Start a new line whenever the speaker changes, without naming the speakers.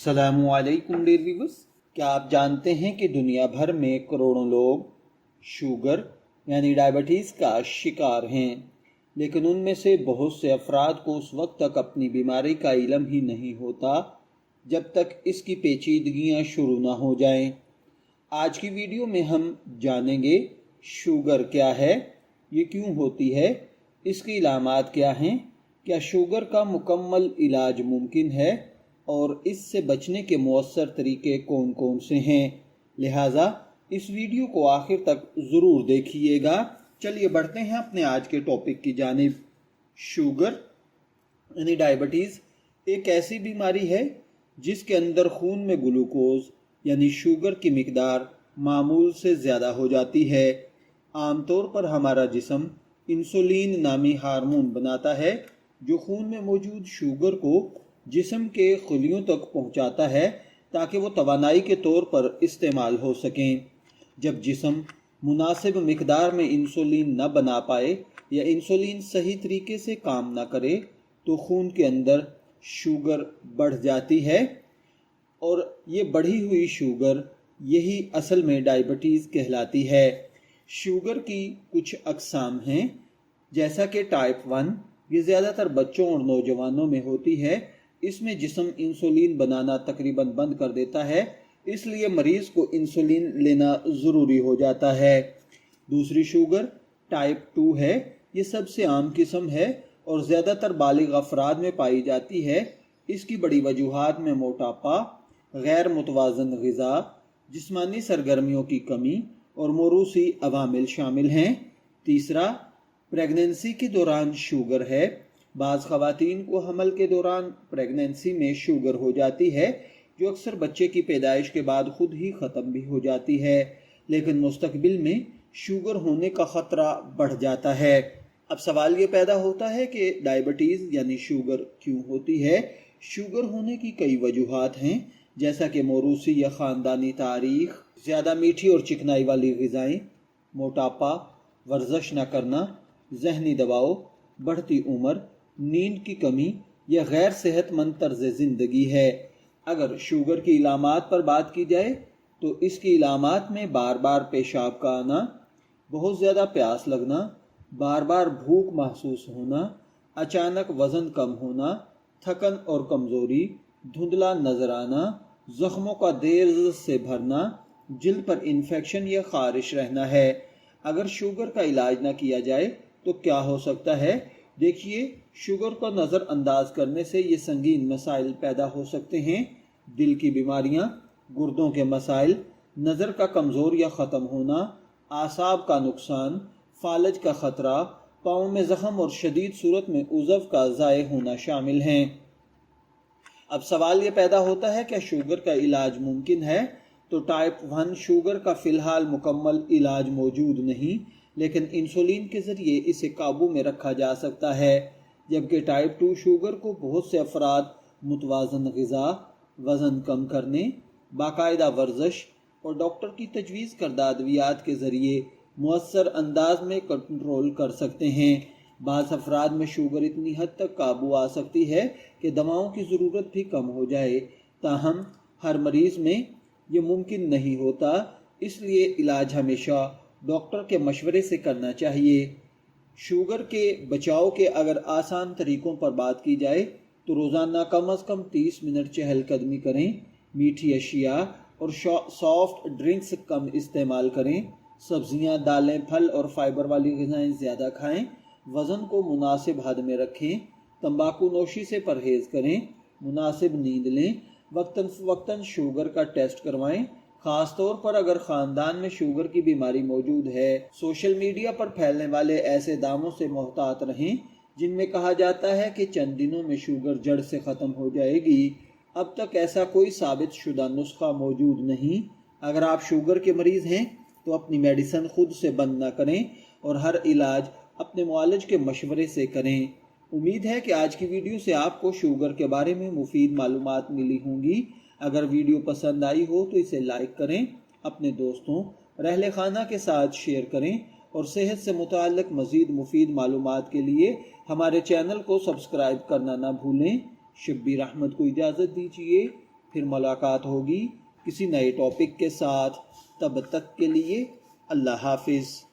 السلام علیکم dear viewers, کیا آپ جانتے ہیں کہ دنیا بھر میں کروڑوں لوگ شوگر یعنی ڈائبٹیز کا شکار ہیں، لیکن ان میں سے بہت سے افراد کو اس وقت تک اپنی بیماری کا علم ہی نہیں ہوتا جب تک اس کی پیچیدگیاں شروع نہ ہو جائیں۔ آج کی ویڈیو میں ہم جانیں گے شوگر کیا ہے، یہ کیوں ہوتی ہے، اس کی علامات کیا ہیں، کیا شوگر کا مکمل علاج ممکن ہے اور اس سے بچنے کے مؤثر طریقے کون کون سے ہیں۔ لہٰذا اس ویڈیو کو آخر تک ضرور دیکھیے گا۔ چلیے بڑھتے ہیں اپنے آج کے ٹاپک کی جانب۔ شوگر یعنی ڈائبٹیز ایک ایسی بیماری ہے جس کے اندر خون میں گلوکوز یعنی شوگر کی مقدار معمول سے زیادہ ہو جاتی ہے۔ عام طور پر ہمارا جسم انسولین نامی ہارمون بناتا ہے جو خون میں موجود شوگر کو جسم کے خلیوں تک پہنچاتا ہے تاکہ وہ توانائی کے طور پر استعمال ہو سکیں۔ جب جسم مناسب مقدار میں انسولین نہ بنا پائے یا انسولین صحیح طریقے سے کام نہ کرے تو خون کے اندر شوگر بڑھ جاتی ہے، اور یہ بڑھی ہوئی شوگر یہی اصل میں ڈائبٹیز کہلاتی ہے۔ شوگر کی کچھ اقسام ہیں، جیسا کہ ٹائپ 1، یہ زیادہ تر بچوں اور نوجوانوں میں ہوتی ہے۔ اس میں جسم انسولین بنانا تقریباً بند کر دیتا ہے، اس لیے مریض کو انسولین لینا ضروری ہو جاتا ہے۔ دوسری شوگر ٹائپ 2 ہے، یہ سب سے عام قسم ہے اور زیادہ تر بالغ افراد میں پائی جاتی ہے۔ اس کی بڑی وجوہات میں موٹاپا، غیر متوازن غذا، جسمانی سرگرمیوں کی کمی اور موروثی عوامل شامل ہیں۔ تیسرا پریگننسی کے دوران شوگر ہے۔ بعض خواتین کو حمل کے دوران پریگننسی میں شوگر ہو جاتی ہے جو اکثر بچے کی پیدائش کے بعد خود ہی ختم بھی ہو جاتی ہے، لیکن مستقبل میں شوگر ہونے کا خطرہ بڑھ جاتا ہے۔ اب سوال یہ پیدا ہوتا ہے کہ ڈائبٹیز یعنی شوگر کیوں ہوتی ہے؟ شوگر ہونے کی کئی وجوہات ہیں، جیسا کہ موروثی یا خاندانی تاریخ، زیادہ میٹھی اور چکنائی والی غذائیں، موٹاپا، ورزش نہ کرنا، ذہنی دباؤ، بڑھتی عمر، نیند کی کمی یا غیر صحت مند طرز زندگی ہے۔ اگر شوگر کی علامات پر بات کی جائے تو اس کی علامات میں بار بار پیشاب کا آنا، بہت زیادہ پیاس لگنا، بار بار بھوک محسوس ہونا، اچانک وزن کم ہونا، تھکن اور کمزوری، دھندلا نظر آنا، زخموں کا دیر سے بھرنا، جلد پر انفیکشن یا خارش رہنا ہے۔ اگر شوگر کا علاج نہ کیا جائے تو کیا ہو سکتا ہے؟ دیکھیے، شوگر کو نظر انداز کرنے سے یہ سنگین مسائل پیدا ہو سکتے ہیں: دل کی بیماریاں، گردوں کے مسائل، نظر کا کمزور یا ختم ہونا، اعصاب کا نقصان، فالج کا خطرہ، پاؤں میں زخم اور شدید صورت میں عضو کا ضائع ہونا شامل ہیں۔ اب سوال یہ پیدا ہوتا ہے کہ شوگر کا علاج ممکن ہے؟ تو ٹائپ 1 شوگر کا فی الحال مکمل علاج موجود نہیں، لیکن انسولین کے ذریعے اسے قابو میں رکھا جا سکتا ہے، جبکہ ٹائپ 2 شوگر کو بہت سے افراد متوازن غذا، وزن کم کرنے، باقاعدہ ورزش اور ڈاکٹر کی تجویز کردہ ادویات کے ذریعے مؤثر انداز میں کنٹرول کر سکتے ہیں۔ بعض افراد میں شوگر اتنی حد تک قابو آ سکتی ہے کہ دواؤں کی ضرورت بھی کم ہو جائے، تاہم ہر مریض میں یہ ممکن نہیں ہوتا، اس لیے علاج ہمیشہ ڈاکٹر کے مشورے سے کرنا چاہیے۔ شوگر کے بچاؤ کے اگر آسان طریقوں پر بات کی جائے تو روزانہ کم از کم 30 منٹ چہل قدمی کریں، میٹھی اشیاء اور سافٹ ڈرنکس کم استعمال کریں، سبزیاں، دالیں، پھل اور فائبر والی غذائیں زیادہ کھائیں، وزن کو مناسب حد میں رکھیں، تمباکو نوشی سے پرہیز کریں، مناسب نیند لیں، وقتاً فوقتاً شوگر کا ٹیسٹ کروائیں، خاص طور پر اگر خاندان میں شوگر کی بیماری موجود ہے۔ سوشل میڈیا پر پھیلنے والے ایسے دعووں سے محتاط رہیں جن میں کہا جاتا ہے کہ چند دنوں میں شوگر جڑ سے ختم ہو جائے گی۔ اب تک ایسا کوئی ثابت شدہ نسخہ موجود نہیں۔ اگر آپ شوگر کے مریض ہیں تو اپنی میڈیسن خود سے بند نہ کریں اور ہر علاج اپنے معالج کے مشورے سے کریں۔ امید ہے کہ آج کی ویڈیو سے آپ کو شوگر کے بارے میں مفید معلومات ملی ہوں گی۔ اگر ویڈیو پسند آئی ہو تو اسے لائک کریں، اپنے دوستوں، رہلے خانہ کے ساتھ شیئر کریں اور صحت سے متعلق مزید مفید معلومات کے لیے ہمارے چینل کو سبسکرائب کرنا نہ بھولیں۔ شبیر احمد کو اجازت دیجیے۔ پھر ملاقات ہوگی کسی نئے ٹاپک کے ساتھ. تب تک کے لیے اللہ حافظ.